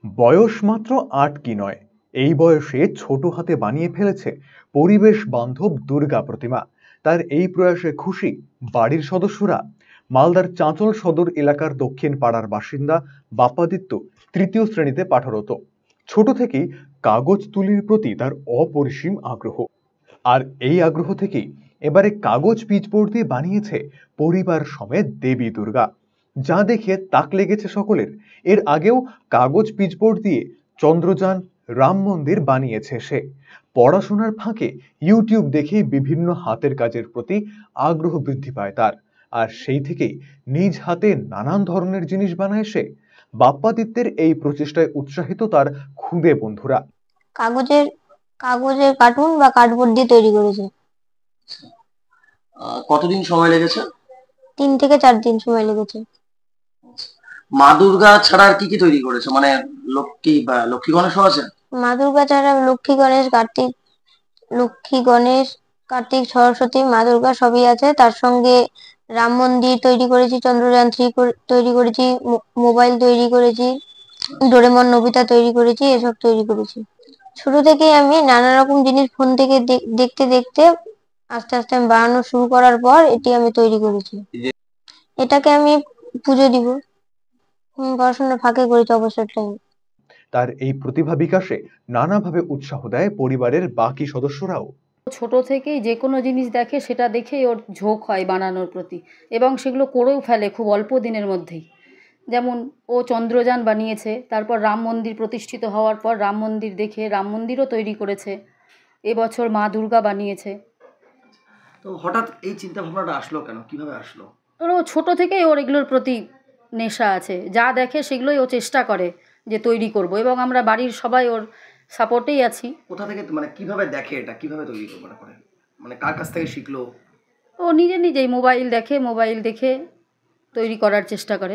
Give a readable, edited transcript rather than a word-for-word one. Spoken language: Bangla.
বয়স মাত্র ৮ কি ৯, এই বয়সে ছোট হাতে বানিয়ে ফেলেছে পরিবেশ বান্ধব দুর্গা প্রতিমা। তার এই প্রয়াসে খুশি বাড়ির সদস্যরা। মালদার চাঁচল সদর এলাকার দক্ষিণ পাড়ার বাসিন্দা বাপ্পাদিত্য তৃতীয় শ্রেণীতে পাঠরত। ছোট থেকেই কাগজ তুলির প্রতি তার অপরিসীম আগ্রহ। আর এই আগ্রহ থেকেই এবারে কাগজ পিচবোর্ড দিয়ে বানিয়েছে পরিবার সমেত দেবী দুর্গা, যা দেখে তাক লেগেছে সকলের। এর আগেও কাগজ পিচবোর্ড দিয়ে চন্দ্রযান, রাম মন্দির বানিয়েছে সে। পড়াশোনার ফাঁকে ইউটিউব দেখে বিভিন্ন হাতের কাজের প্রতি আগ্রহ বৃদ্ধি পায় তার, আর সেই থেকেই নিজ হাতে নানান ধরনের জিনিস বানায় সে। বাপ্পাদিত্যের এই প্রচেষ্টায় উৎসাহিত তার খুদে বন্ধুরা। কাগজের কাগজের কার্টুন বা কার্ডবোর্ড দিয়ে তৈরি করেছে। কতদিন সময় লেগেছে? 3 থেকে 4 দিন সময় লেগেছে। মা দুর্গা ছাড়া আর কি কি তৈরি করেছে? মানে লক্ষ্মী বা লক্ষ্মী গণেশও আছে? মা দুর্গা ছাড়া লক্ষ্মী গণেশ কার্তিক সরস্বতী মা দুর্গা সবই আছে। তার সঙ্গে রাম মন্দির তৈরি করেছি, চন্দ্রযান 3 তৈরি করেছি, মোবাইল তৈরি করেছি, ডোরেমন নোবিতা তৈরি করেছি, এসব তৈরি করেছি। ছোট থেকেই আমি নানা রকম জিনিস ফোন থেকে দেখতে দেখতে আস্তে আস্তে আমি বানানো শুরু করার পর এটি আমি তৈরি করেছি। এটাকে আমি পুজো দিব। পড়াশোনার ফাঁকে করেছি অবসর টাইম। তার এই প্রতিভা বিকাশে নানাভাবে উৎসাহ দেয় পরিবারের বাকি সদস্যরাও। ছোট থেকেই যে কোনো জিনিস দেখে সেটা দেখেই ওর ঝোঁক হয় বানানোর প্রতি, এবং সেগুলো করেও ফেলে খুব অল্প দিনের মধ্যেই। যেমন ও চন্দ্রযান বানিয়েছে, তারপর রাম মন্দির প্রতিষ্ঠিত হওয়ার পর রাম মন্দির দেখে রাম মন্দিরও তৈরি করেছে। এবছর মা দুর্গা বানিয়েছে। তো হঠাৎ এই চিন্তা ভাবনাটা আসলো কেন, কিভাবে আসলো? ও ছোট থেকেই ওর এগুলোর প্রতি নেশা আছে, যা দেখে সেগুলোই ও চেষ্টা করে যে তৈরি করব, এবং আমরা বাড়ির সবাই ওর সাপোর্টেই আছি। কোথা থেকে, মানে কিভাবে দেখে এটা, কিভাবে তৈরি করে, মানে কার কাছ থেকে শিখলো? ও নিজেই মোবাইল দেখে তৈরি করার চেষ্টা করে।